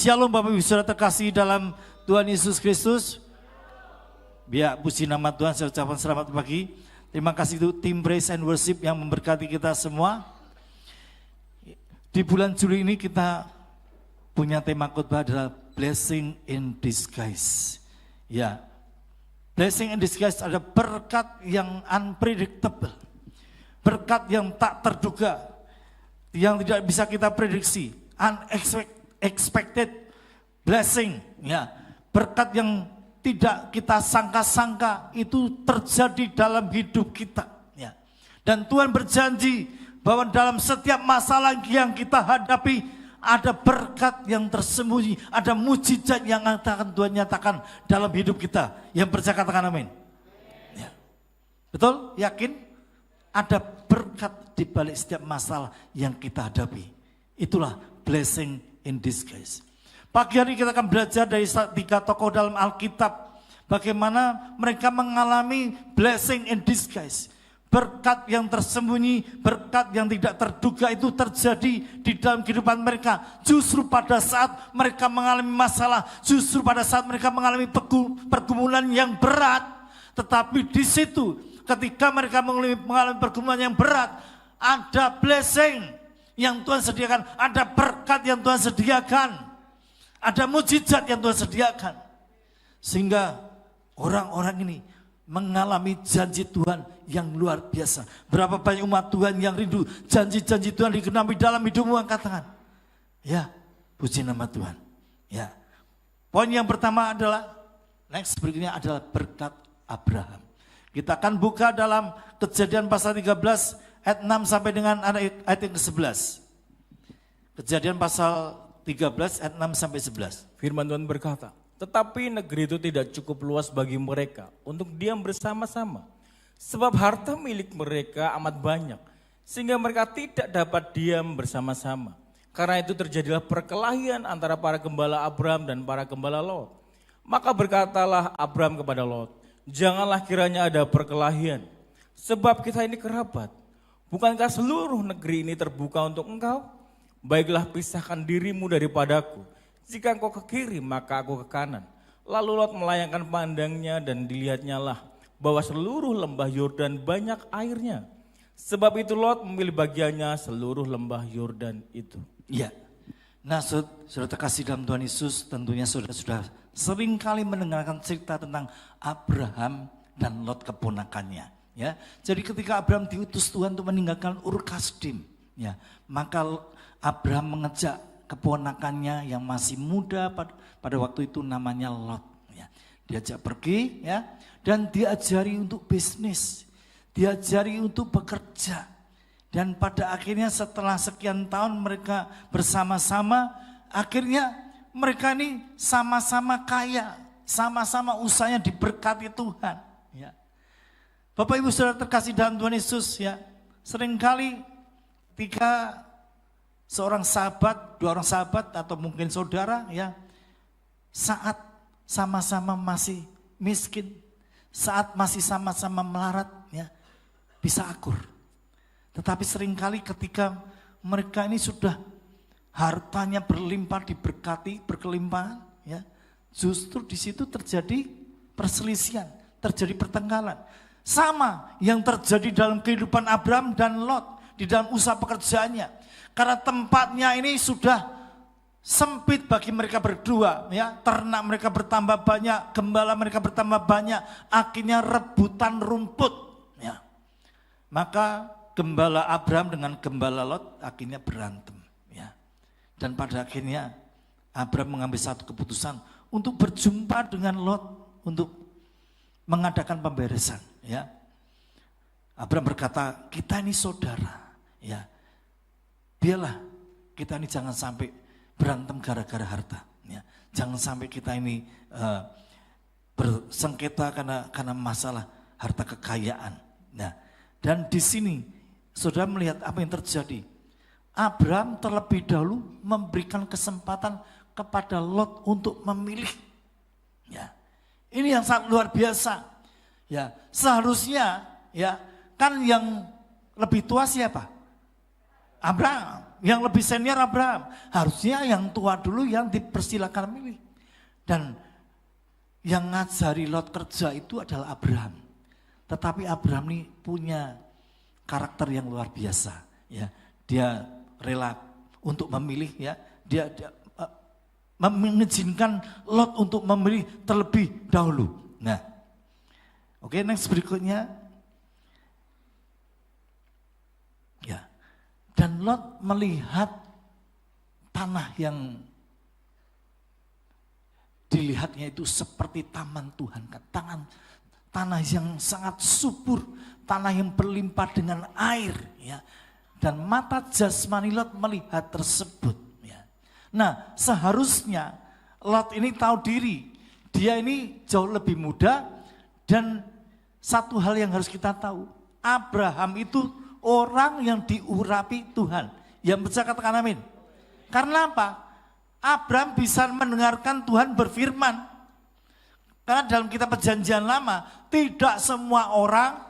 Shalom Bapak Ibu Saudara terkasih dalam Tuhan Yesus Kristus. Biar puji nama Tuhan, saya ucapkan selamat pagi. Terima kasih untuk tim Praise and Worship yang memberkati kita semua. Di bulan Juli ini kita punya tema khotbah adalah Blessing in Disguise. Ya, Blessing in Disguise ada berkat yang unpredictable. Berkat yang tak terduga, yang tidak bisa kita prediksi, unexpected blessing, ya, berkat yang tidak kita sangka-sangka itu terjadi dalam hidup kita, ya. Dan Tuhan berjanji bahwa dalam setiap masalah yang kita hadapi ada berkat yang tersembunyi, ada mujizat yang akan Tuhan nyatakan dalam hidup kita. Yang percaya katakan amin. Ya. Betul? Yakin? Ada berkat di balik setiap masalah yang kita hadapi. Itulah blessing in disguise. Pagi hari kita akan belajar dari 3 tokoh dalam Alkitab. Bagaimana mereka mengalami blessing in disguise. Berkat yang tersembunyi, berkat yang tidak terduga itu terjadi di dalam kehidupan mereka. Justru pada saat mereka mengalami masalah, justru pada saat mereka mengalami pergumulan yang berat. Tetapi di situ ketika mereka mengalami pergumulan yang berat, ada blessing yang Tuhan sediakan, ada berkat yang Tuhan sediakan, ada mujizat yang Tuhan sediakan. Sehingga orang-orang ini mengalami janji Tuhan yang luar biasa. Berapa banyak umat Tuhan yang rindu janji-janji Tuhan digenapi dalam hidupmu, katakan. Ya, puji nama Tuhan. Ya. Poin yang pertama adalah, next berikutnya adalah berkat Abraham. Kita akan buka dalam Kejadian pasal 13 ayat 6 sampai dengan ayat yang ke-11. Kejadian pasal 13 ayat 6 sampai 11. Firman Tuhan berkata, tetapi negeri itu tidak cukup luas bagi mereka untuk diam bersama-sama. Sebab harta milik mereka amat banyak, sehingga mereka tidak dapat diam bersama-sama. Karena itu terjadilah perkelahian antara para gembala Abram dan para gembala Lot. Maka berkatalah Abram kepada Lot, janganlah kiranya ada perkelahian, sebab kita ini kerabat. Bukankah seluruh negeri ini terbuka untuk engkau? Baiklah pisahkan dirimu daripadaku. Jika engkau ke kiri, maka aku ke kanan. Lalu Lot melayangkan pandangnya dan dilihatnya lah bahwa seluruh lembah Yordan banyak airnya. Sebab itu Lot memilih bagiannya seluruh lembah Yordan itu. Ya. Nah, saudara terkasih dalam Tuhan Yesus, tentunya saudara sudah sering kali mendengarkan cerita tentang Abraham dan Lot keponakannya. Ya, jadi ketika Abraham diutus Tuhan untuk meninggalkan Ur Kasdim, ya, maka Abraham mengejak keponakannya yang masih muda pada waktu itu namanya Lot. Ya, diajak pergi, ya, dan diajari untuk bisnis, diajari untuk bekerja. Dan pada akhirnya setelah sekian tahun mereka bersama-sama, akhirnya mereka ini sama-sama kaya, sama-sama usahanya diberkati Tuhan. Ya. Bapak Ibu Saudara terkasih dalam Tuhan Yesus, ya, seringkali ketika seorang sahabat, 2 orang sahabat atau mungkin saudara, ya, saat sama-sama masih miskin, saat masih sama-sama melarat, ya, bisa akur. Tetapi seringkali ketika mereka ini sudah hartanya berlimpah, diberkati, berkelimpahan, ya, justru di situ terjadi perselisihan, terjadi pertengkaran. Sama yang terjadi dalam kehidupan Abraham dan Lot di dalam usaha pekerjaannya. Karena tempatnya ini sudah sempit bagi mereka berdua, ya, ternak mereka bertambah banyak, gembala mereka bertambah banyak, akhirnya rebutan rumput, ya. Maka gembala Abraham dengan gembala Lot akhirnya berantem, ya. Dan pada akhirnya Abraham mengambil satu keputusan untuk berjumpa dengan Lot untuk mengadakan pemberesan, ya. Abraham berkata, kita ini saudara, ya. Biarlah kita ini jangan sampai berantem gara-gara harta, ya. Jangan sampai kita ini bersengketa karena masalah harta kekayaan. Nah, dan di sini saudara melihat apa yang terjadi. Abraham terlebih dahulu memberikan kesempatan kepada Lot untuk memilih. Ya. Ini yang sangat luar biasa. Ya, seharusnya, ya, kan yang lebih tua siapa? Abraham, yang lebih senior Abraham. Harusnya yang tua dulu yang dipersilakan milih. Dan yang ngajari Lot kerja itu adalah Abraham. Tetapi Abraham ini punya karakter yang luar biasa. Ya, dia rela untuk memilih, ya. Dia mengizinkan Lot untuk memilih terlebih dahulu. Nah, oke, next berikutnya. Ya, dan Lot melihat tanah yang dilihatnya itu seperti taman Tuhan, tanah yang sangat subur, tanah yang berlimpah dengan air, ya. Dan mata jasmani Lot melihat tersebut, ya. Nah, seharusnya Lot ini tahu diri, dia ini jauh lebih muda, dan satu hal yang harus kita tahu, Abraham itu orang yang diurapi Tuhan. Yang percaya katakan amin. Karena apa? Abraham bisa mendengarkan Tuhan berfirman. Karena dalam kitab Perjanjian Lama, tidak semua orang,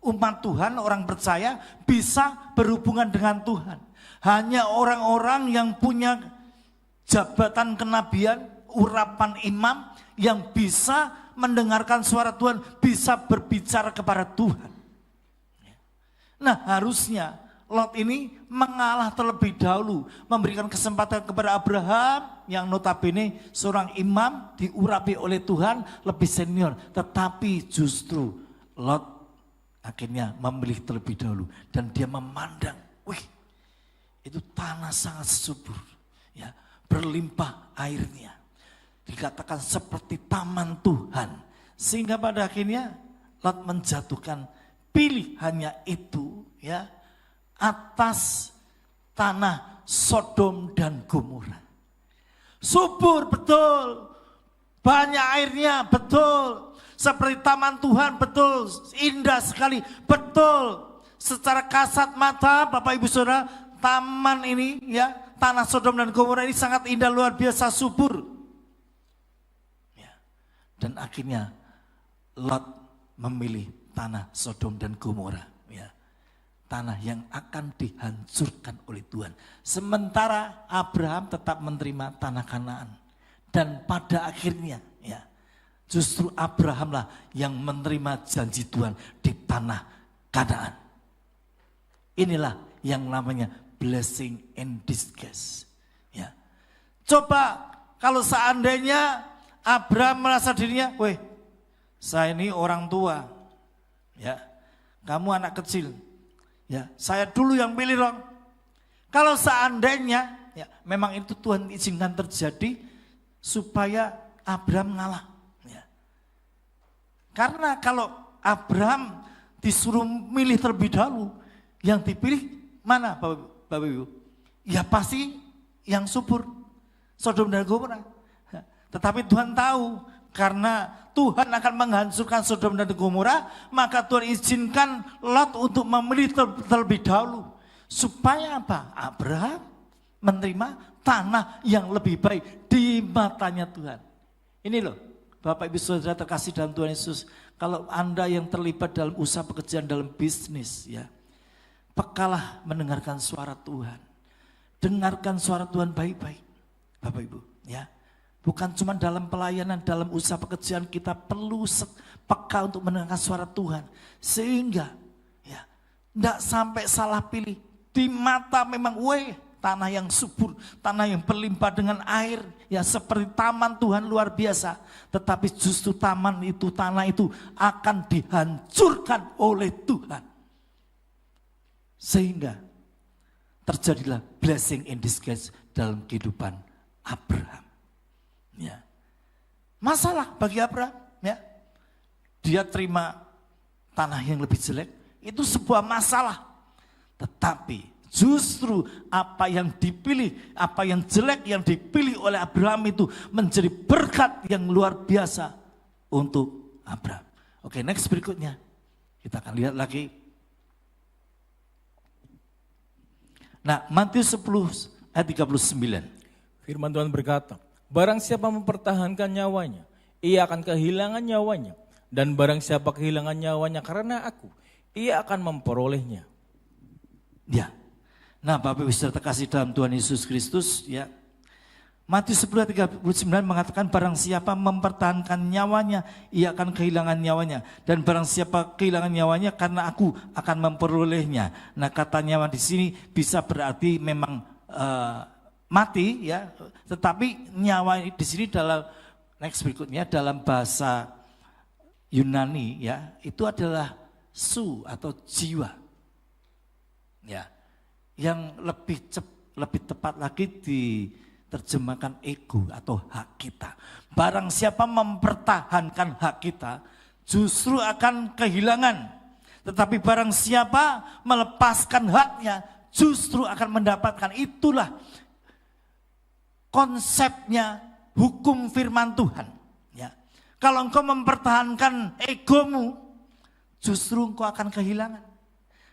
umat Tuhan, orang percaya bisa berhubungan dengan Tuhan. Hanya orang-orang yang punya jabatan kenabian, urapan imam, yang bisa mendengarkan suara Tuhan, bisa berbicara kepada Tuhan. Nah, harusnya Lot ini mengalah terlebih dahulu, memberikan kesempatan kepada Abraham yang notabene seorang imam diurapi oleh Tuhan, lebih senior. Tetapi justru Lot akhirnya memilih terlebih dahulu dan dia memandang, wih, itu tanah sangat subur, ya, berlimpah airnya. Dikatakan seperti taman Tuhan. Sehingga pada akhirnya Lot menjatuhkan pilihannya itu, ya, atas tanah Sodom dan Gomora. Subur betul, banyak airnya betul, seperti taman Tuhan betul, indah sekali betul. Secara kasat mata Bapak Ibu Saudara, taman ini, ya, tanah Sodom dan Gomora ini sangat indah, luar biasa subur. Ya. Dan akhirnya Lot memilih tanah Sodom dan Gomora. Tanah yang akan dihancurkan oleh Tuhan. Sementara Abraham tetap menerima tanah Kanaan. Dan pada akhirnya, ya, justru Abraham lah yang menerima janji Tuhan di tanah Kanaan. Inilah yang namanya blessing in disguise. Ya. Coba kalau seandainya Abraham merasa dirinya, weh, saya ini orang tua, ya, kamu anak kecil. Ya, saya dulu yang pilih dong. Kalau seandainya, ya, memang itu Tuhan izinkan terjadi supaya Abraham ngalah. Ya. Karena kalau Abraham disuruh milih terlebih dahulu, yang dipilih mana Bapak Ibu? Ya pasti yang subur, Sodom dan Gomora. Tetapi Tuhan tahu, karena Tuhan akan menghancurkan Sodom dan Gomora, maka Tuhan izinkan Lot untuk memilih terlebih dahulu. Supaya apa? Abraham menerima tanah yang lebih baik di matanya Tuhan. Ini loh, Bapak Ibu Saudara terkasih dalam Tuhan Yesus. Kalau Anda yang terlibat dalam usaha pekerjaan, dalam bisnis, ya, pekalah mendengarkan suara Tuhan. Dengarkan suara Tuhan baik-baik, Bapak Ibu, ya. Bukan cuma dalam pelayanan, dalam usaha pekerjaan kita perlu peka untuk mendengarkan suara Tuhan. Sehingga, ya, tidak sampai salah pilih. Di mata memang, tanah yang subur, tanah yang berlimpah dengan air, ya, seperti taman Tuhan luar biasa. Tetapi justru taman itu, tanah itu akan dihancurkan oleh Tuhan. Sehingga terjadilah blessing in disguise dalam kehidupan Abraham. Ya. Masalah bagi Abraham, ya. Dia terima tanah yang lebih jelek, itu sebuah masalah. Tetapi justru apa yang dipilih, apa yang jelek yang dipilih oleh Abraham itu menjadi berkat yang luar biasa untuk Abraham. Oke, next berikutnya. Kita akan lihat lagi. Nah, Matius 10 ayat 39. Firman Tuhan berkata, barang siapa mempertahankan nyawanya, ia akan kehilangan nyawanya. Dan barang siapa kehilangan nyawanya karena aku, ia akan memperolehnya. Ya. Nah, Bapak Ibu Saudara terkasih dalam Tuhan Yesus Kristus, ya. Matius 10:39 mengatakan barang siapa mempertahankan nyawanya, ia akan kehilangan nyawanya. Dan barang siapa kehilangan nyawanya karena aku akan memperolehnya. Nah, kata nyawa di sini bisa berarti memang mati, ya. Tetapi nyawa di sini dalam next berikutnya dalam bahasa Yunani, ya, itu adalah su atau jiwa. Ya. Yang lebih tepat lagi diterjemahkan ego atau hak kita. Barang siapa mempertahankan hak kita justru akan kehilangan. Tetapi barang siapa melepaskan haknya justru akan mendapatkan. Itulah konsepnya hukum firman Tuhan. Ya. Kalau engkau mempertahankan egomu justru engkau akan kehilangan.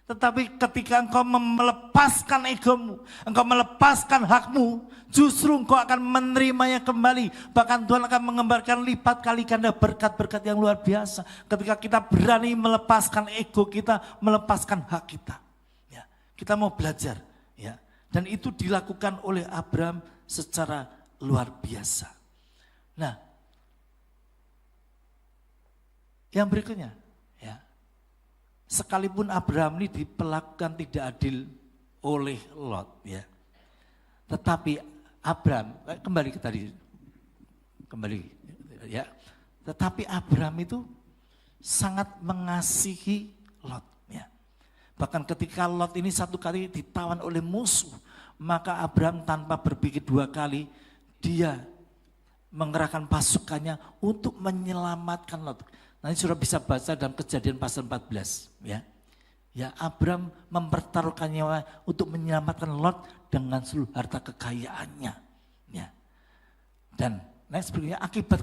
Tetapi ketika engkau melepaskan egomu, engkau melepaskan hakmu, justru engkau akan menerimanya kembali. Bahkan Tuhan akan mengembarkan lipat kali ganda berkat-berkat yang luar biasa. Ketika kita berani melepaskan ego kita, melepaskan hak kita. Ya, kita mau belajar. Ya, dan itu dilakukan oleh Abraham secara luar biasa. Nah, yang berikutnya. Sekalipun Abraham ini diperlakukan tidak adil oleh Lot, ya. Tetapi Abraham kembali, ya. Tetapi Abraham itu sangat mengasihi Lot, ya. Bahkan ketika Lot ini satu kali ditawan oleh musuh, maka Abraham tanpa berpikir dua kali dia mengerahkan pasukannya untuk menyelamatkan Lot. Nanti sudah bisa baca dalam Kejadian pasal 14, ya. Ya, Abraham mempertaruhkan nyawa untuk menyelamatkan Lot dengan seluruh harta kekayaannya, ya. Dan next berikutnya akibat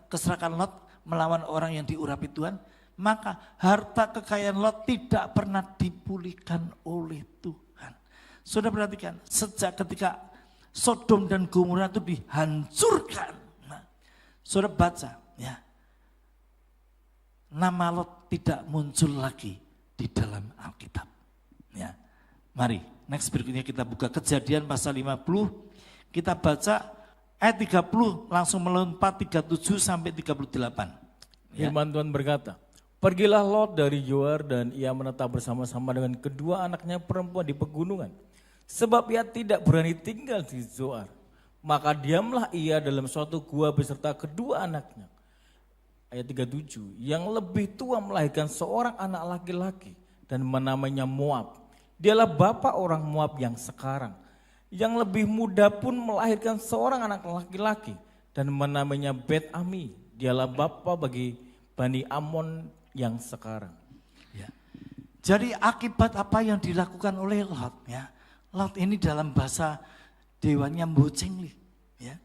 keserakan Lot melawan orang yang diurapi Tuhan, maka harta kekayaan Lot tidak pernah dipulihkan oleh Tuhan. Sudah perhatikan, sejak ketika Sodom dan Gomora itu dihancurkan, nah, sudah baca, ya. Nama Lot tidak muncul lagi di dalam Alkitab. Ya. Mari, next berikutnya kita buka Kejadian pasal 50. Kita baca ayat 30 langsung melompat 37 sampai 38. Ya. Firman Tuhan berkata, pergilah Lot dari Zoar dan ia menetap bersama-sama dengan kedua anaknya perempuan di pegunungan. Sebab ia tidak berani tinggal di Zoar. Maka diamlah ia dalam suatu gua beserta kedua anaknya. Ayat 37, yang lebih tua melahirkan seorang anak laki-laki dan menamainya Moab. Dialah bapa orang Moab yang sekarang. Yang lebih muda pun melahirkan seorang anak laki-laki dan menamainya Bet-Ami. Dialah bapa bagi Bani Amon yang sekarang. Ya. Jadi akibat apa yang dilakukan oleh Lot, ya. Lot ini dalam bahasa dewanya mbocengli, ya.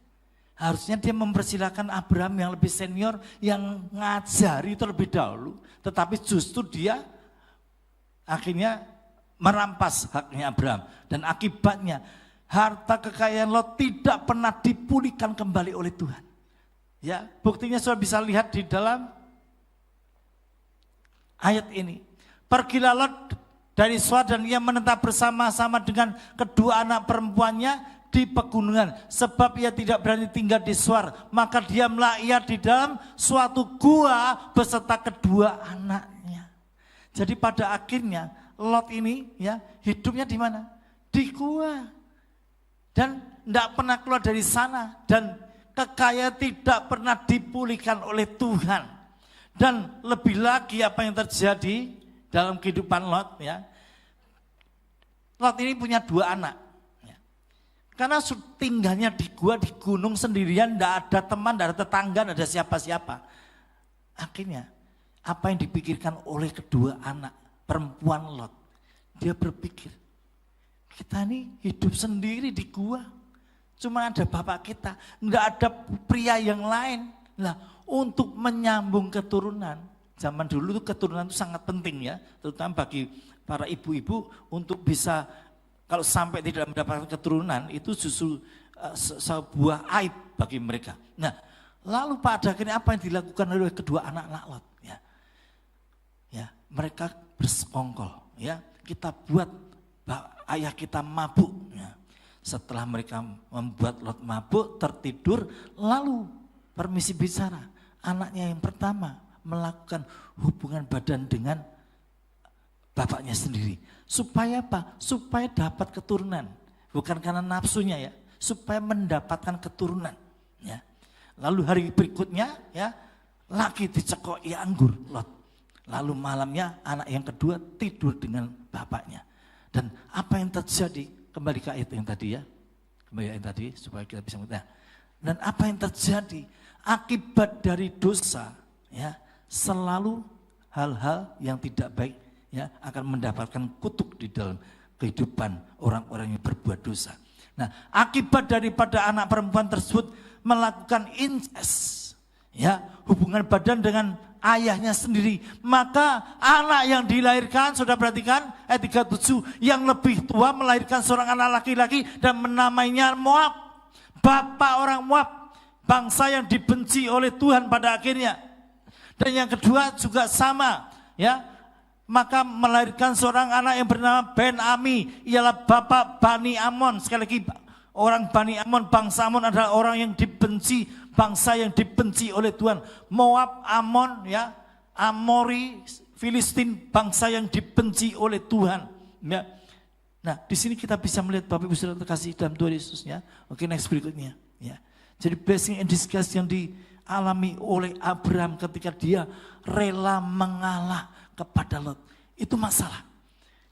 Harusnya dia mempersilahkan Abraham yang lebih senior yang ngajari terlebih dahulu. Tetapi justru dia akhirnya merampas haknya Abraham. Dan akibatnya harta kekayaan Lot tidak pernah dipulihkan kembali oleh Tuhan. Ya, buktinya sudah bisa lihat di dalam ayat ini. Pergilah Lot dari Zoar dan ia menetap bersama-sama dengan kedua anak perempuannya di pegunungan, sebab ia tidak berani tinggal di Zoar, maka diamlah ia di dalam suatu gua beserta kedua anaknya. Jadi pada akhirnya Lot ini, ya, hidupnya di mana? Di gua. Dan tidak pernah keluar dari sana, dan kekayaan tidak pernah dipulihkan oleh Tuhan. Dan lebih lagi apa yang terjadi dalam kehidupan Lot, ya. Lot ini punya dua anak. Karena tinggalnya di gua, di gunung sendirian, tidak ada teman, tidak ada tetangga, tidak ada siapa-siapa. Akhirnya, apa yang dipikirkan oleh kedua anak perempuan Lot, dia berpikir, kita ini hidup sendiri di gua, cuma ada bapak kita, tidak ada pria yang lain. Nah, untuk menyambung keturunan, zaman dulu tuh keturunan itu sangat penting, ya, terutama bagi para ibu-ibu untuk bisa. Kalau sampai tidak mendapatkan keturunan itu justru sebuah aib bagi mereka. Nah, lalu pada akhirnya apa yang dilakukan oleh kedua anak-anak Lot? Ya, mereka bersekongkol. Ya, kita buat ayah kita mabuk. Ya. Setelah mereka membuat Lot mabuk, tertidur, lalu permisi bicara. Anaknya yang pertama melakukan hubungan badan dengan bapaknya sendiri. Supaya apa? Supaya dapat keturunan. Bukan karena nafsunya ya, supaya mendapatkan keturunan. Ya. Lalu hari berikutnya ya, lagi dicekoki anggur Lot. Lalu malamnya anak yang kedua tidur dengan bapaknya. Dan apa yang terjadi? Kembali ke ayat yang tadi ya. Kembali ke ayat tadi supaya kita bisa mengerti. Dan apa yang terjadi? Akibat dari dosa ya, selalu hal-hal yang tidak baik ya akan mendapatkan kutuk di dalam kehidupan orang-orang yang berbuat dosa. Nah, akibat daripada anak perempuan tersebut melakukan incest, ya, hubungan badan dengan ayahnya sendiri, maka anak yang dilahirkan, saudara perhatikan ayat 37, yang lebih tua melahirkan seorang anak laki-laki dan menamainya Moab, bapak orang Moab, bangsa yang dibenci oleh Tuhan pada akhirnya. Dan yang kedua juga sama, ya. Maka melahirkan seorang anak yang bernama Ben-Ami, ialah bapak Bani Amon. Sekali lagi, orang Bani Amon, bangsa Amon adalah orang yang dibenci, bangsa yang dibenci oleh Tuhan. Moab, Amon, ya, Amori, Filistin, bangsa yang dibenci oleh Tuhan. Ya. Nah, di sini kita bisa melihat Bapak Ibu Saudara terkasih dalam Tuhan Yesus, ya. Oke, next berikutnya. Ya. Jadi blessing and disguise yang dialami oleh Abraham ketika dia rela mengalah kepada Lot, itu masalah.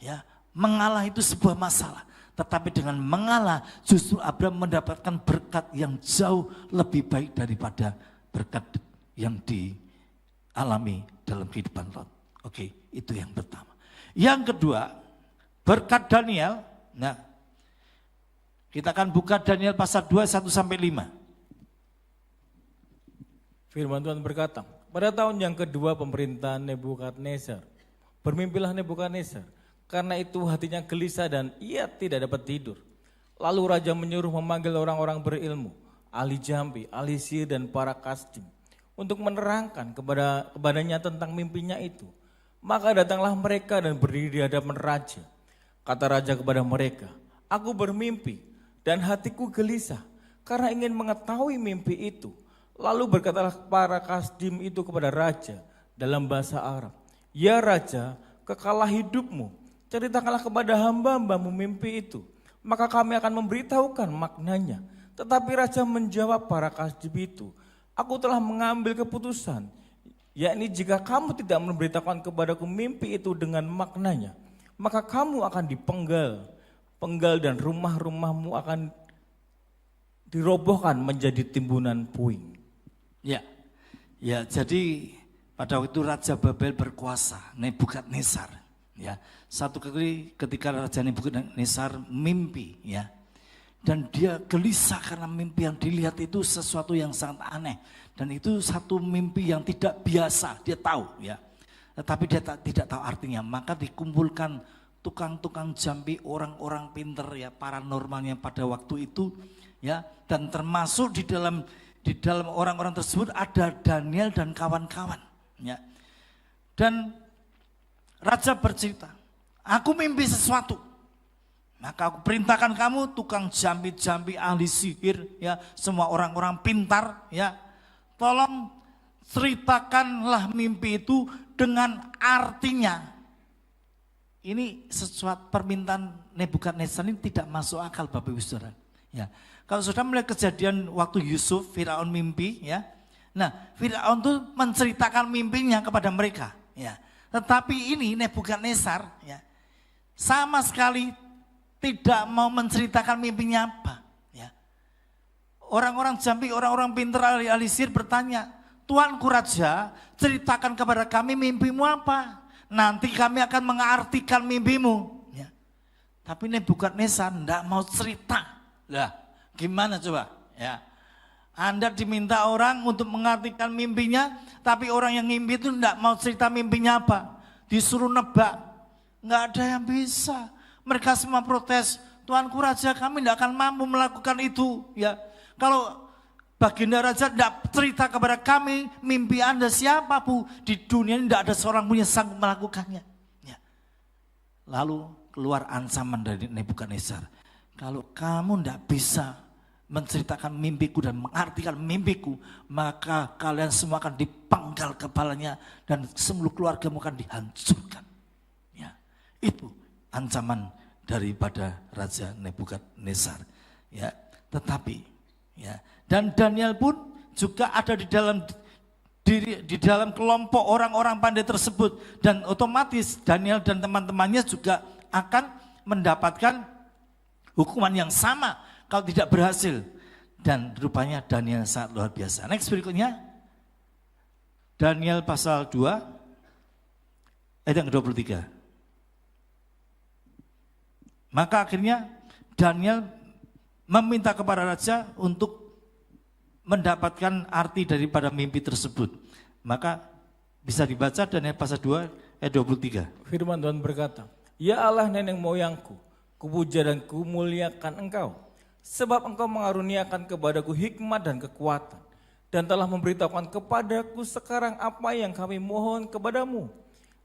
Ya, mengalah itu sebuah masalah. Tetapi dengan mengalah justru Abraham mendapatkan berkat yang jauh lebih baik daripada berkat yang dialami dalam kehidupan Lot. Oke, itu yang pertama. Yang kedua, berkat Daniel. Nah, kita akan buka Daniel pasal 2 1 sampai 5. Firman Tuhan berkata, pada tahun yang kedua pemerintahan Nebukadnezar, bermimpilah Nebukadnezar, karena itu hatinya gelisah dan ia tidak dapat tidur. Lalu raja menyuruh memanggil orang-orang berilmu, ahli jambi, ahli sihir dan para kasdim, untuk menerangkan kepadanya tentang mimpinya itu. Maka datanglah mereka dan berdiri di hadapan raja. Kata raja kepada mereka, aku bermimpi dan hatiku gelisah karena ingin mengetahui mimpi itu. Lalu berkatalah para kasdim itu kepada raja dalam bahasa Arab, ya raja, kekalah hidupmu, ceritakanlah kepada hamba-hambamu mimpi itu, maka kami akan memberitahukan maknanya. Tetapi raja menjawab para kasdim itu, aku telah mengambil keputusan, yakni jika kamu tidak memberitahukan kepadaku mimpi itu dengan maknanya, maka kamu akan dipenggal dan rumah-rumahmu akan dirobohkan menjadi timbunan puing. Ya, jadi pada waktu itu Raja Babel berkuasa, Nebukadnezar. Ya, satu kali ketika Raja Nebukadnezar mimpi, ya, dan dia gelisah karena mimpi yang dilihat itu sesuatu yang sangat aneh, dan itu satu mimpi yang tidak biasa, dia tahu, ya, tetapi dia tidak tahu artinya. Maka dikumpulkan tukang-tukang jambi, orang-orang pinter, ya, paranormalnya pada waktu itu, ya, dan termasuk di dalam orang-orang tersebut ada Daniel dan kawan-kawan. Ya. Dan raja bercerita, aku mimpi sesuatu. Maka aku perintahkan kamu tukang jambi-jambi, ahli sihir, ya, semua orang-orang pintar, ya, tolong ceritakanlah mimpi itu dengan artinya. Ini sesuatu permintaan Nebukadnezar ini tidak masuk akal Bapak Ibu Saudara. Ya. Kalau sudah melihat kejadian waktu Yusuf, Firaun mimpi, ya. Nah, Firaun itu menceritakan mimpinya kepada mereka, ya. Tetapi ini Nebukadnezar, ya, sama sekali tidak mau menceritakan mimpinya apa, ya. Orang-orang jambi, orang-orang pintar, ahli sihir bertanya, Tuanku Raja, ceritakan kepada kami mimpimu apa? Nanti kami akan mengartikan mimpimu, ya. Tapi Nebukadnezar tidak mau cerita. Lah, gimana coba? Ya, Anda diminta orang untuk mengartikan mimpinya, tapi orang yang mimpi itu tidak mau cerita mimpinya apa. Disuruh nebak, nggak ada yang bisa. Mereka semua protes, Tuanku Raja, kami tidak akan mampu melakukan itu. Ya, kalau Baginda Raja tidak cerita kepada kami mimpi Anda siapa pun di dunia ini tidak ada seorang pun yang sanggup melakukannya. Ya. Lalu keluar ancaman dari Nebukadnezar. Kalau kamu tidak bisa menceritakan mimpiku dan mengartikan mimpiku, maka kalian semua akan dipenggal kepalanya dan seluruh keluargamu akan dihancurkan. Ya, itu ancaman daripada Raja Nebukadnezar. Ya, tetapi ya, dan Daniel pun juga ada di dalam kelompok orang-orang pandai tersebut, dan otomatis Daniel dan teman-temannya juga akan mendapatkan hukuman yang sama kalau tidak berhasil. Dan rupanya Daniel sangat luar biasa. Next berikutnya, Daniel pasal 2 ayat yang ke-23. Maka akhirnya Daniel meminta kepada raja untuk mendapatkan arti daripada mimpi tersebut. Maka bisa dibaca Daniel pasal 2 ayat 23. Firman Tuhan berkata, "Ya Allah nenek moyangku, kupuja dan kumuliakan Engkau, sebab Engkau mengaruniakan kepadaku hikmat dan kekuatan, dan telah memberitahukan kepadaku sekarang apa yang kami mohon kepadamu.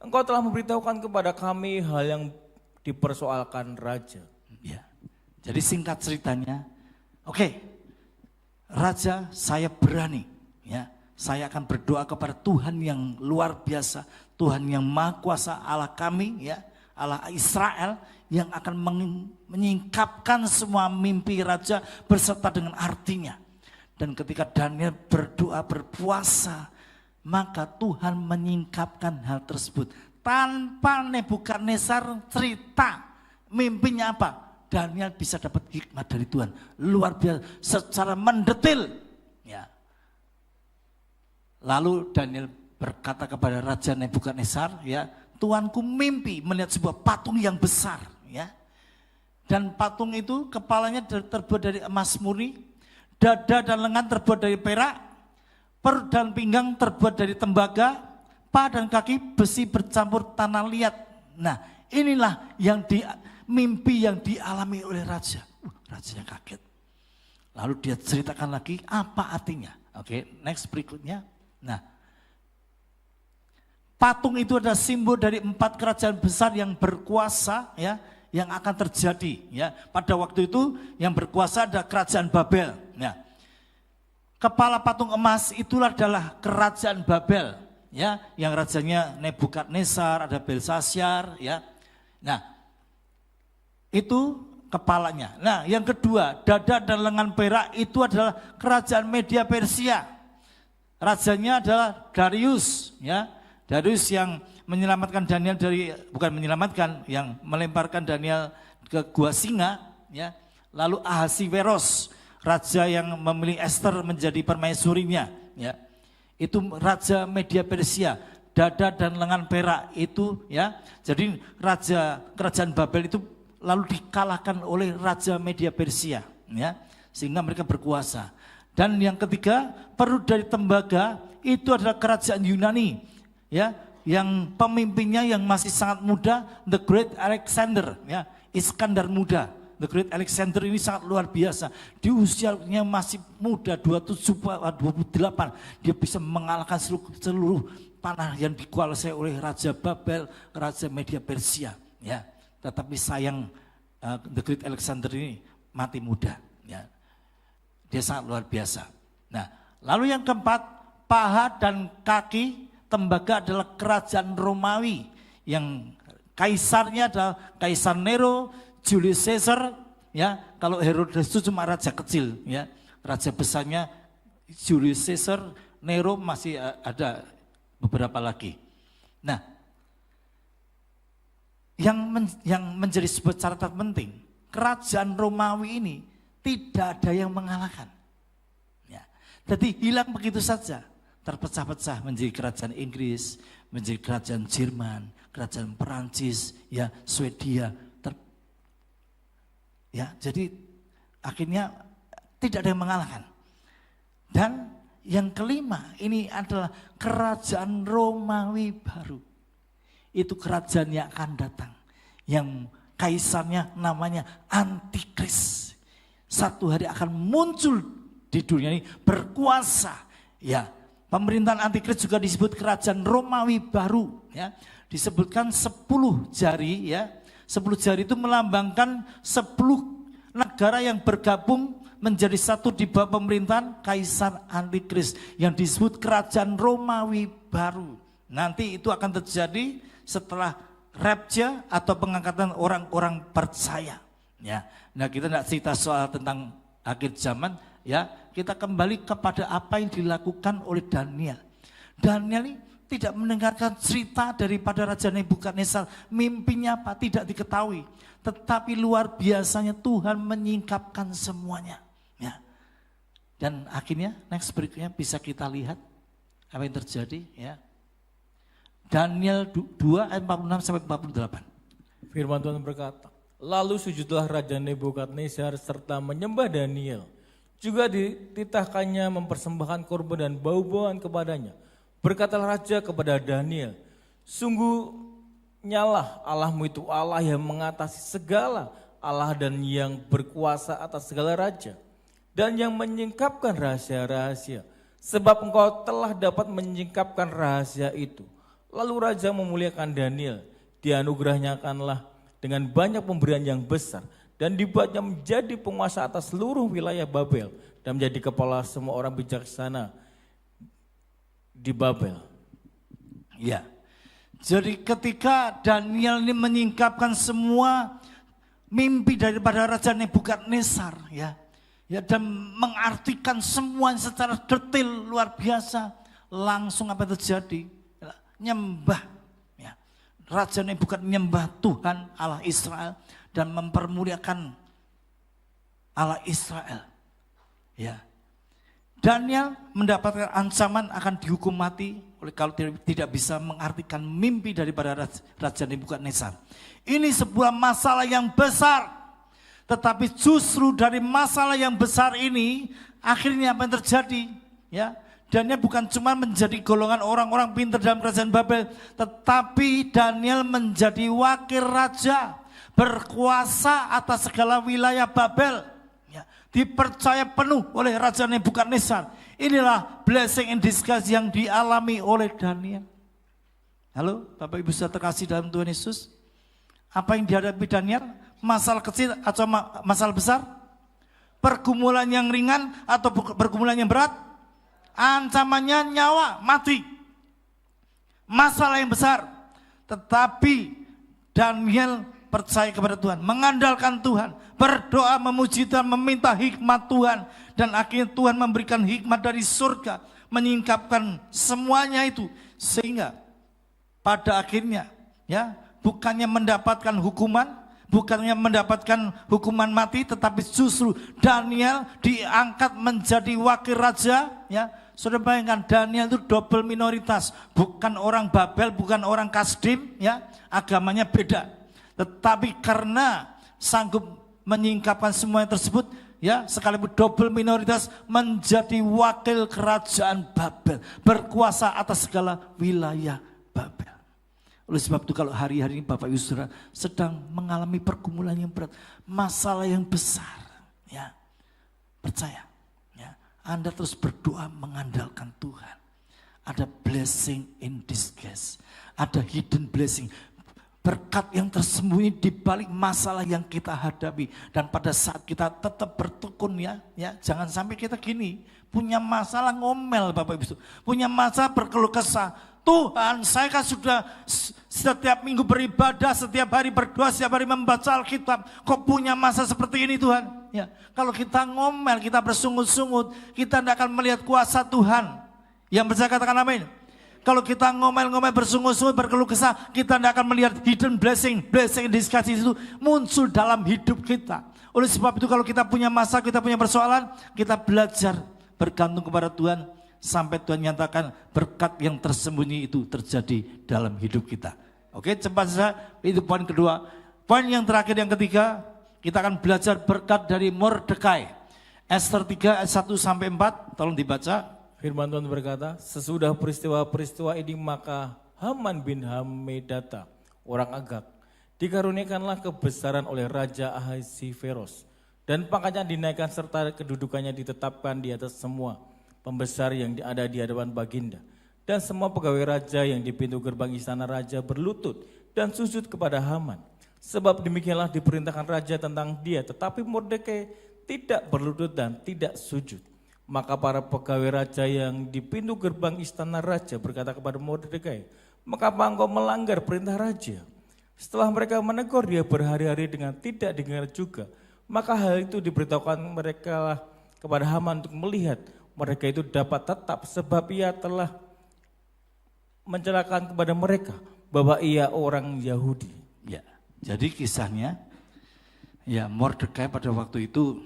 Engkau telah memberitahukan kepada kami hal yang dipersoalkan raja." Ya. Jadi singkat ceritanya, oke, raja, saya berani, ya, saya akan berdoa kepada Tuhan yang luar biasa, Tuhan yang maha kuasa, Allah kami, ya, Allah Israel, yang akan menyingkapkan semua mimpi raja berserta dengan artinya. Dan ketika Daniel berdoa berpuasa, maka Tuhan menyingkapkan hal tersebut. Tanpa Nebukadnezar cerita mimpinya apa, Daniel bisa dapat hikmat dari Tuhan. Luar biasa secara mendetil. Ya. Lalu Daniel berkata kepada Raja Nebukadnezar, ya, Tuanku mimpi melihat sebuah patung yang besar, ya. Dan patung itu kepalanya terbuat dari emas murni, dada dan lengan terbuat dari perak, perut dan pinggang terbuat dari tembaga, paha dan kaki besi bercampur tanah liat. Nah, inilah yang mimpi yang dialami oleh raja. Rajanya kaget. Lalu dia ceritakan lagi apa artinya. Oke, next berikutnya. Nah, patung itu adalah simbol dari 4 kerajaan besar yang berkuasa, ya, yang akan terjadi, ya. Pada waktu itu yang berkuasa ada kerajaan Babel. Nah, kepala patung emas itulah adalah kerajaan Babel, ya, yang rajanya Nebukadnezar, ada Belshazzar, ya. Nah, itu kepalanya. Nah, yang kedua, dada dan lengan perak itu adalah kerajaan Media Persia. Rajanya adalah Darius, ya. Darius yang menyelamatkan Daniel yang melemparkan Daniel ke gua singa, ya. Lalu Ahasiweros, raja yang memilih Esther menjadi permaisurinya, ya. Itu raja Media Persia, dada dan lengan perak itu, ya. Jadi kerajaan Babel itu lalu dikalahkan oleh raja Media Persia, ya. Sehingga mereka berkuasa. Dan yang ketiga, perut dari tembaga itu adalah kerajaan Yunani, ya, yang pemimpinnya yang masih sangat muda, The Great Alexander, ya, Iskandar muda. The Great Alexander ini sangat luar biasa. Di usianya masih muda, 28, dia bisa mengalahkan seluruh tanah yang dikuasai oleh Raja Babel, Raja Media Persia, ya. Tetapi sayang The Great Alexander ini mati muda, ya. Dia sangat luar biasa. Nah, lalu yang keempat, paha dan kaki tembaga adalah kerajaan Romawi yang kaisarnya adalah Kaisar Nero, Julius Caesar, ya. Kalau Herodes itu cuma raja kecil, ya. Raja besarnya Julius Caesar, Nero masih ada beberapa lagi. Nah, yang menjadi sebuah catatan penting, kerajaan Romawi ini tidak ada yang mengalahkan. Ya. Jadi hilang begitu saja, terpecah-pecah menjadi kerajaan Inggris, menjadi kerajaan Jerman, kerajaan Perancis, ya, Swedia. Ya, jadi akhirnya tidak ada yang mengalahkan. Dan yang kelima ini adalah kerajaan Romawi baru. Itu kerajaan yang akan datang, yang kaisarnya namanya Antikris. Satu hari akan muncul di dunia ini berkuasa, ya. Pemerintahan Antikris juga disebut kerajaan Romawi baru, ya. Disebutkan 10 jari, ya. 10 jari itu melambangkan 10 negara yang bergabung menjadi satu di bawah pemerintahan Kaisar Antikris yang disebut Kerajaan Romawi Baru. Nanti itu akan terjadi setelah rapture atau pengangkatan orang-orang percaya. Ya, nah kita tidak cerita soal tentang akhir zaman, ya kita kembali kepada apa yang dilakukan oleh Daniel. Daniel ini tidak mendengarkan cerita daripada Raja Nebukadnezar, mimpinya apa tidak diketahui. Tetapi luar biasanya Tuhan menyingkapkan semuanya. Ya. Dan akhirnya next berikutnya bisa kita lihat apa yang terjadi. Ya. Daniel 2 ayat 46 sampai 48. Firman Tuhan berkata, lalu sujudlah Raja Nebukadnezar serta menyembah Daniel. Juga dititahkannya mempersembahkan korban dan bau-bauan kepadanya. Berkatalah Raja kepada Daniel, sungguh nyalah Allahmu itu Allah yang mengatasi segala Allah dan yang berkuasa atas segala raja dan yang menyingkapkan rahasia-rahasia, sebab engkau telah dapat menyingkapkan rahasia itu. Lalu raja memuliakan Daniel, dianugerahkanlah dengan banyak pemberian yang besar dan dibuatnya menjadi penguasa atas seluruh wilayah Babel dan menjadi kepala semua orang bijaksana di Babel. Ya. Jadi ketika Daniel ini menyingkapkan semua mimpi daripada Raja Nebukadnezar, ya dan mengartikan semua secara detail luar biasa, langsung apa terjadi? Nyembah, ya. Raja Nebukadnezar menyembah Tuhan Allah Israel dan mempermuliakan Allah Israel, ya. Daniel mendapatkan ancaman akan dihukum mati oleh kalau tidak bisa mengartikan mimpi daripada Raja Nebukadnezar. Ini sebuah masalah yang besar. Tetapi justru dari masalah yang besar ini akhirnya apa yang terjadi? Ya, Daniel bukan cuma menjadi golongan orang-orang pintar dalam kerajaan Babel, tetapi Daniel menjadi wakil raja, berkuasa atas segala wilayah Babel. Dipercaya penuh oleh Raja Nebukadnezar. Inilah blessing in disguise yang dialami oleh Daniel. Halo Bapak Ibu saudara terkasih dalam Tuhan Yesus. Apa yang dihadapi Daniel? Masalah kecil atau masalah besar? Pergumulan yang ringan atau pergumulan yang berat? Ancamannya nyawa, mati. Masalah yang besar. Tetapi Daniel percaya kepada Tuhan, mengandalkan Tuhan, berdoa, memuji Tuhan, meminta hikmat Tuhan, dan akhirnya Tuhan memberikan hikmat dari surga, menyingkapkan semuanya itu, sehingga pada akhirnya, ya, bukannya mendapatkan hukuman, bukannya mendapatkan hukuman mati, tetapi justru Daniel diangkat menjadi wakil raja, ya. Saudara bayangkan Daniel itu double minoritas, bukan orang Babel, bukan orang Kasdim, ya, agamanya beda. Tetapi karena sanggup menyingkapkan semua yang tersebut, ya sekalipun double minoritas menjadi wakil kerajaan Babel, berkuasa atas segala wilayah Babel. Oleh sebab itu kalau hari-hari ini Bapak Ibu Saudara sedang mengalami pergumulan yang berat, masalah yang besar, ya percaya, ya Anda terus berdoa mengandalkan Tuhan. Ada blessing in disguise, ada hidden blessing. Berkat yang tersembunyi di balik masalah yang kita hadapi. Dan pada saat kita tetap bertekun, ya jangan sampai kita gini, punya masalah ngomel Bapak Ibu, punya masalah berkeluh kesah. Tuhan, saya kan sudah setiap minggu beribadah, setiap hari berdoa, setiap hari membaca Alkitab, kok punya masa seperti ini Tuhan? Ya, kalau kita ngomel, kita bersungut-sungut, kita tidak akan melihat kuasa Tuhan. Yang percaya katakan amin. Kalau kita ngomel-ngomel, bersungut-sungut, berkeluh kesah, kita tidak akan melihat hidden blessing in disguise itu muncul dalam hidup kita. Oleh sebab itu kalau kita punya masalah, kita punya persoalan, kita belajar bergantung kepada Tuhan sampai Tuhan nyatakan berkat yang tersembunyi itu terjadi dalam hidup kita. Oke, cepat saja, itu poin kedua. Poin yang terakhir, yang ketiga, kita akan belajar berkat dari Mordekai. Ester 3 ayat 1 sampai 4, tolong dibaca. Firman Tuhan berkata, sesudah peristiwa-peristiwa ini maka Haman bin Hammedata, orang Agag, dikaruniakanlah kebesaran oleh Raja Ahasiveros, dan pangkatnya dinaikkan serta kedudukannya ditetapkan di atas semua pembesar yang ada di hadapan baginda. Dan semua pegawai raja yang di pintu gerbang istana raja berlutut dan sujud kepada Haman. Sebab demikianlah diperintahkan raja tentang dia, tetapi Mordekai tidak berlutut dan tidak sujud. Maka para pegawai raja yang di pintu gerbang istana raja berkata kepada Mordekai, "Mengapa engkau melanggar perintah raja?" Setelah mereka menegur dia berhari-hari dengan tidak dengar juga, maka hal itu diberitahukan mereka kepada Haman untuk melihat mereka itu dapat tetap, sebab ia telah menceritakan kepada mereka bahwa ia orang Yahudi. Ya, jadi kisahnya, ya Mordekai pada waktu itu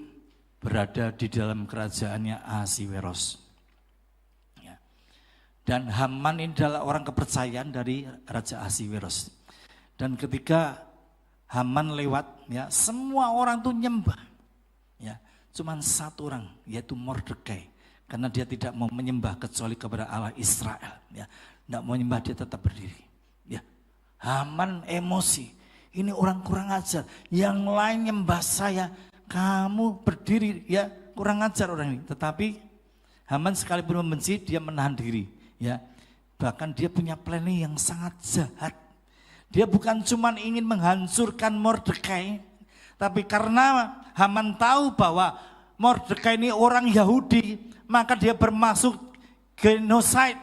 berada di dalam kerajaannya Ahasiweros. Ya. Dan Haman ini adalah orang kepercayaan dari Raja Ahasiweros. Dan ketika Haman lewat, ya semua orang tuh nyembah. Ya, cuman satu orang, yaitu Mordekai, karena dia tidak mau menyembah kecuali kepada Allah Israel. Ya, tidak mau menyembah, dia tetap berdiri. Ya, Haman emosi. Ini orang kurang ajar. Yang lain nyembah saya, kamu berdiri, ya kurang ajar orang ini. Tetapi Haman sekalipun membenci, dia menahan diri. Ya, bahkan dia punya planning yang sangat jahat. Dia bukan cuma ingin menghancurkan Mordekai, tapi karena Haman tahu bahwa Mordekai ini orang Yahudi, maka dia bermaksud genosid,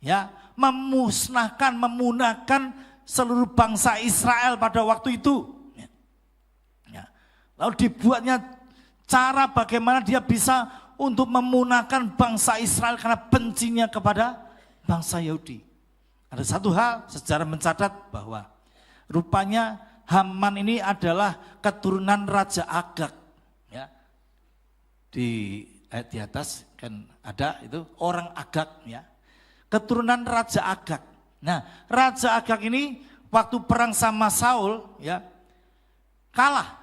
ya, memusnahkan, memunahkan seluruh bangsa Israel pada waktu itu. Ya. Lalu dibuatnya cara bagaimana dia bisa untuk memunahkan bangsa Israel karena bencinya kepada bangsa Yahudi. Ada satu hal sejarah mencatat bahwa rupanya Haman ini adalah keturunan Raja Agag. Ya. Di ayat di atas kan ada itu orang Agag, ya. Keturunan Raja Agag. Nah, Raja Agag ini waktu perang sama Saul, ya, kalah.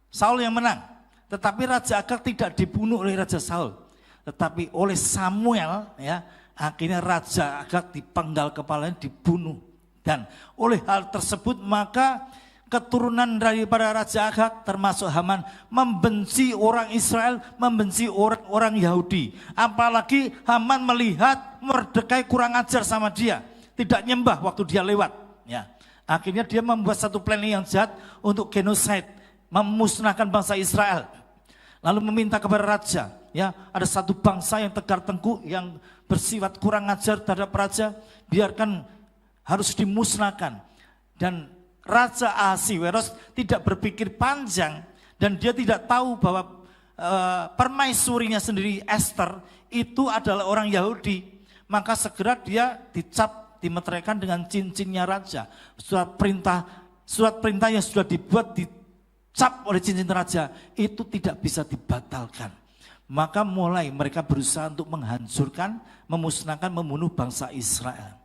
Saul yang menang. Tetapi Raja Agag tidak dibunuh oleh Raja Saul, tetapi oleh Samuel, ya. Akhirnya Raja Agag dipenggal kepalanya, dibunuh. Dan oleh hal tersebut maka keturunan daripada Raja Agag termasuk Haman membenci orang Israel, membenci orang Yahudi. Apalagi Haman melihat Mordekai kurang ajar sama dia, tidak nyembah waktu dia lewat. Ya. Akhirnya dia membuat satu planning yang jahat untuk genosid, memusnahkan bangsa Israel. Lalu meminta kepada raja, ya ada satu bangsa yang tegar tengkuk, yang bersifat kurang ajar terhadap raja, biarkan harus dimusnahkan. Dan Raja Ahasiweros tidak berpikir panjang, dan dia tidak tahu bahwa permaisurinya sendiri Esther itu adalah orang Yahudi. Maka segera dia dicap, dimeteraikan dengan cincinnya raja. Surat perintah yang sudah dibuat dicap oleh cincin raja itu tidak bisa dibatalkan. Maka mulai mereka berusaha untuk menghancurkan, memusnahkan, membunuh bangsa Israel.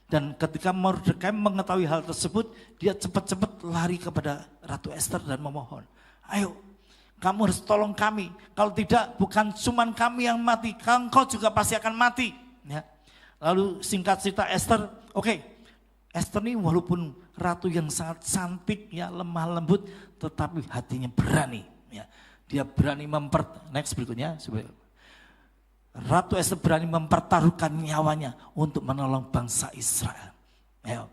Dan ketika Mordekai mengetahui hal tersebut, dia cepat-cepat lari kepada Ratu Esther dan memohon, "Ayo, kamu harus tolong kami. Kalau tidak, bukan cuma kami yang mati, engkau juga pasti akan mati." Ya. Lalu singkat cerita Esther, oke, Esther ini walaupun ratu yang sangat cantik, ya lemah lembut, tetapi hatinya berani. Ya. Dia berani next berikutnya. Ratu Esther berani mempertaruhkan nyawanya untuk menolong bangsa Israel. Ya.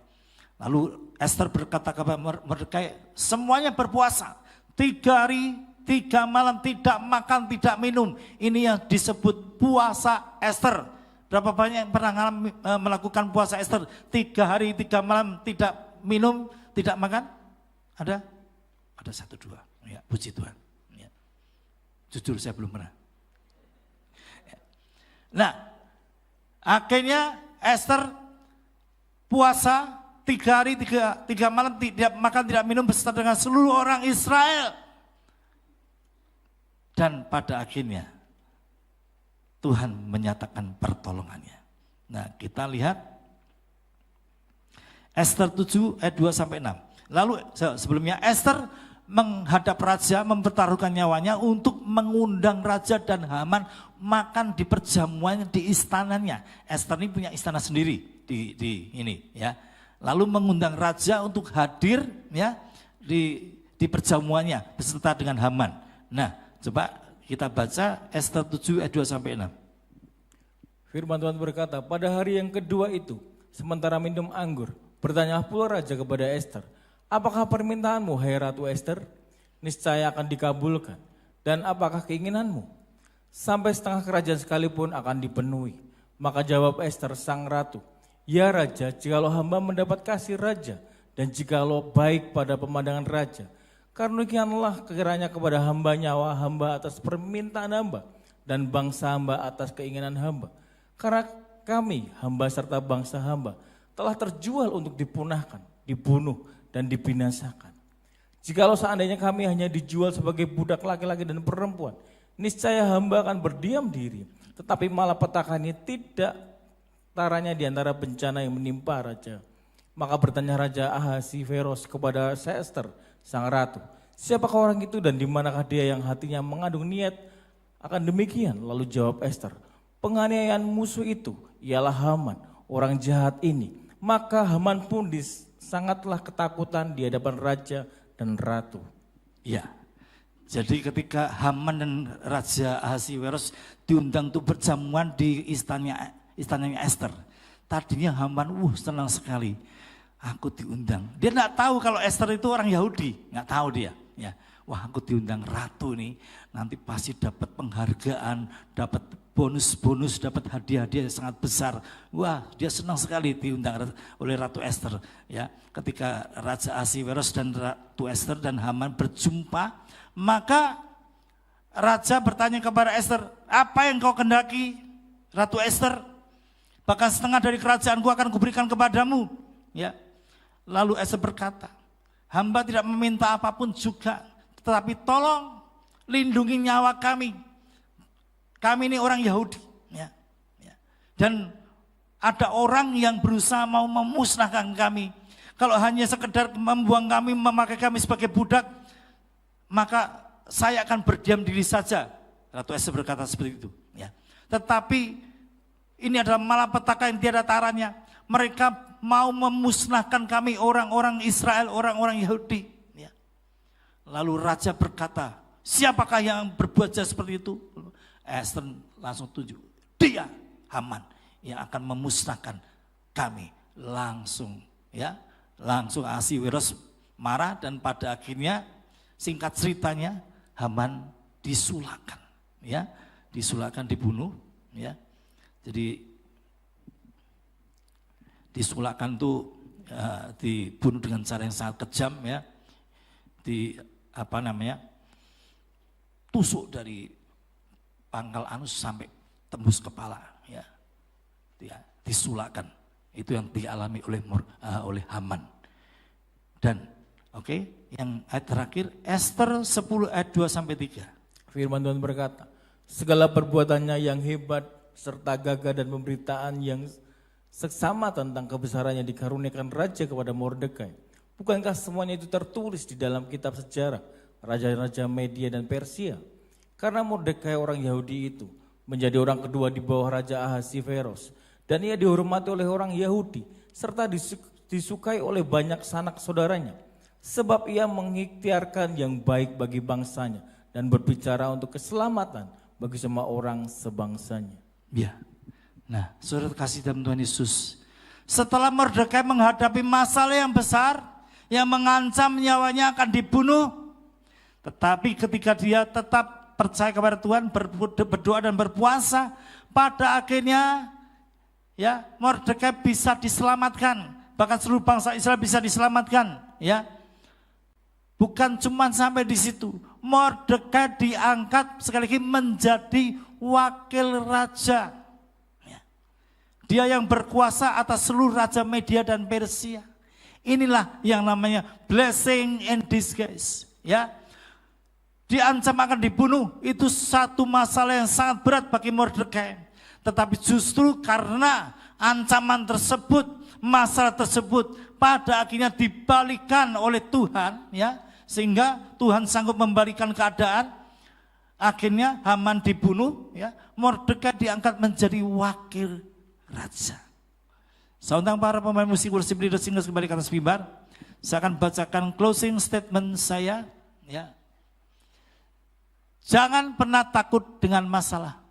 Lalu Esther berkata kepada Mordekai, "Semuanya berpuasa, 3 hari 3 malam tidak makan tidak minum." Ini yang disebut puasa Esther. Berapa banyak yang pernah melakukan puasa Esther? 3 hari 3 malam tidak minum tidak makan? Ada 1, 2. Ya, puji Tuhan. Jujur saya belum pernah. Nah, akhirnya Esther puasa 3 hari 3 malam tidak makan tidak minum beserta dengan seluruh orang Israel. Dan pada akhirnya Tuhan menyatakan pertolongannya. Nah, kita lihat Esther 7 ayat 2 sampai 6. Lalu sebelumnya Esther menghadap raja, mempertaruhkan nyawanya untuk mengundang raja dan Haman makan di perjamuannya di istananya. Esther ini punya istana sendiri di ini, ya. Lalu mengundang raja untuk hadir, ya, di perjamuannya beserta dengan Haman. Nah, coba kita baca Esther 7 ayat 2 sampai 6. Firman Tuhan berkata, "Pada hari yang kedua itu, sementara minum anggur, bertanya pula raja kepada Esther, Apakah permintaanmu, hai Ratu Ester? Niscaya akan dikabulkan. Dan apakah keinginanmu? Sampai setengah kerajaan sekalipun akan dipenuhi. Maka jawab Ester sang ratu, ya raja, jikalau hamba mendapat kasih raja, dan jikalau baik pada pemandangan raja, karuniakanlah kiranya kepada hamba nyawa hamba atas permintaan hamba, dan bangsa hamba atas keinginan hamba. Karena kami, hamba serta bangsa hamba, telah terjual untuk dipunahkan, dibunuh, dan dibinasakan. Jikalau seandainya kami hanya dijual sebagai budak laki-laki dan perempuan, niscaya hamba akan berdiam diri. Tetapi malapetakannya tidak taranya di antara bencana yang menimpa raja. Maka bertanya Raja Ahasiveros kepada Ester, sang ratu, siapakah orang itu dan di manakah dia yang hatinya mengandung niat akan demikian? Lalu jawab Ester, penganiayaan musuh itu ialah Haman, orang jahat ini. Maka Haman pun sangatlah ketakutan di hadapan raja dan ratu. Ya, jadi ketika Haman dan Raja Ahasiveros diundang untuk berjamuan di istananya Ester. Tadinya Haman, senang sekali. Aku diundang. Dia enggak tahu kalau Ester itu orang Yahudi, enggak tahu dia. Ya, wah aku diundang ratu nih, nanti pasti dapat penghargaan, dapat bonus-bonus, dapat hadiah-hadiah yang sangat besar. Wah, dia senang sekali diundang oleh Ratu Ester. Ya, ketika Raja Ahasiveros dan Ratu Ester dan Haman berjumpa, maka Raja bertanya kepada Ester, apa yang kau kehendaki, Ratu Ester? Bahkan setengah dari kerajaanku akan kuberikan kepadamu. Ya. Lalu Ester berkata, hamba tidak meminta apapun juga, tetapi tolong lindungi nyawa kami. Kami ini orang Yahudi. Ya. Ya. Dan ada orang yang berusaha mau memusnahkan kami. Kalau hanya sekedar membuang kami, memakai kami sebagai budak, maka saya akan berdiam diri saja. Ratu Ester berkata seperti itu. Ya. Tetapi ini adalah malapetaka yang tiada taranya. Mereka mau memusnahkan kami orang-orang Israel, orang-orang Yahudi. Ya. Lalu Raja berkata, siapakah yang berbuat jahat seperti itu? Ester langsung tunjuk, dia Haman yang akan memusnahkan kami. Langsung Ahasiveros marah dan pada akhirnya singkat ceritanya Haman disulahkan, ya, dibunuh, ya. Jadi disulahkan tuh dibunuh dengan cara yang sangat kejam, ya. Tusuk dari pangkal anus sampai tembus kepala, ya. Disulahkan. Itu yang dialami oleh Haman. Dan yang ayat terakhir Ester 10 ayat 2 sampai 3. Firman Tuhan berkata, segala perbuatannya yang hebat serta gagah dan pemberitaan yang seksama tentang kebesarannya dikaruniakan raja kepada Mordekai. Bukankah semuanya itu tertulis di dalam kitab sejarah raja-raja Media dan Persia? Karena Mordekai orang Yahudi itu menjadi orang kedua di bawah Raja Ahasiveros, dan ia dihormati oleh orang Yahudi serta disukai oleh banyak sanak saudaranya, sebab ia mengikhtiarkan yang baik bagi bangsanya dan berbicara untuk keselamatan bagi semua orang sebangsanya. Ya. Nah, saudara kasih dalam Tuhan Yesus, setelah Mordekai menghadapi masalah yang besar yang mengancam nyawanya akan dibunuh, tetapi ketika dia tetap percaya kepada Tuhan, berdoa dan berpuasa, pada akhirnya ya Mordekai bisa diselamatkan, bahkan seluruh bangsa Israel bisa diselamatkan, ya. Bukan cuma sampai di situ, Mordekai diangkat sekali lagi menjadi wakil raja. Ya. Dia yang berkuasa atas seluruh raja Media dan Persia. Inilah yang namanya blessing in disguise, ya. Diancam akan dibunuh, itu satu masalah yang sangat berat bagi Mordekai. Tetapi justru karena ancaman tersebut, masalah tersebut pada akhirnya dibalikan oleh Tuhan, ya, sehingga Tuhan sanggup membalikan keadaan. Akhirnya Haman dibunuh, ya, Mordekai diangkat menjadi wakil raja. Saya undang para pemain musik worship leader singers kembali ke atas mimbar. Saya akan bacakan closing statement saya, ya. Jangan pernah takut dengan masalah.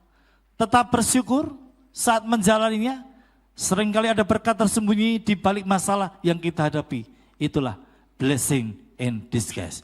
Tetap bersyukur saat menjalaninya. Seringkali ada berkat tersembunyi di balik masalah yang kita hadapi. Itulah blessing in disguise.